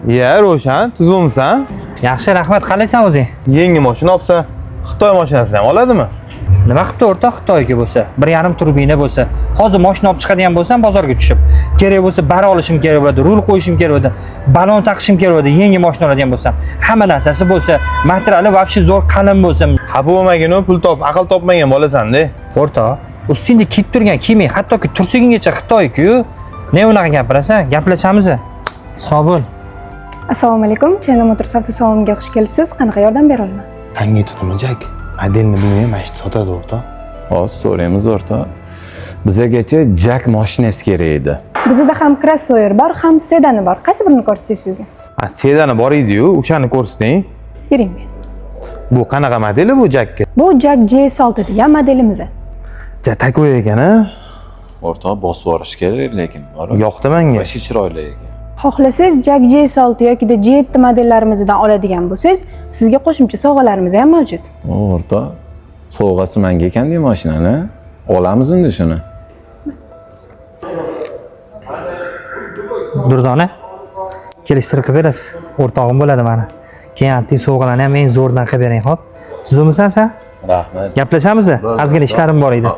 Ya, Ro'shan, tuzumsan? Yaxshi, rahmat. Qalaysan o'zing? Yangi mashina olsa, Xitoy mashinasini ham oladimi? Nima qilibdi o'rtoq Xitoyga bo'lsa? 1,5 turbina bo'lsa, hozir mashina olib chiqadigan bo'lsam bozorga tushib, kerak bo'lsa bar olishim kerak bo'ladi, rul qo'yishim kerak bo'ladi, balon taqishim kerak bo'ladi, yangi mashina oladigan bo'lsam, hamma narsasi bo'lsa, materiali вообще zo'r qalin bo'lsa, Xafa bo'lmagin, pul top, aql topmagan bo'lasan-da. o'rtoq, ustingda kiyib turgan kiyiming, hattoki tursigingacha Xitoy-ku. Ne unaqa gapirasan? Gaplashamiz. Sog' bo'l. Assalomu alaykum. Chayna Motors avtosaloniga xush kelibsiz. Qanaqa yordam bera olaman? Tanga tutimi Jak. Modelni bilmayman, mana shu sotadi o'rtoq. Hozir so'raymiz o'rtoq. Bizagacha Jak mashinasi kerak edi. Bizda ham crossover bor, ham sedani bor. Qaysi birini ko'rsatasiz sizga? Sedani bor edi-yu, o'shani ko'rsating. Bering men. Bu qanaqa modeli bu Jakka? Bu Jak J6 degan modelimiz. Ja, takoy ekan-a? O'rtoq bosib yuborish kerak, lekin bor. Yoqdi menga. Bashi chiroyli ekan. Xohlasangiz Jak J6 yoki J7 modellarimizdan oladigan bo'lsangiz, sizga qo'shimcha sovg'alarimiz ham mavjud. O'rtoq, sovg'asi menga ekan-da mashinani. Olamiz endi shuni. Durdona. Kelishtirib qilib berasiz. O'rtog'im bo'ladi meni. Keyin atting sovg'alarni ham eng zo'rdan qilib bering, xo'p? Tuzumsan sen? Rahmat. Gaplashamiz. Ozgina ishlarim bor edi.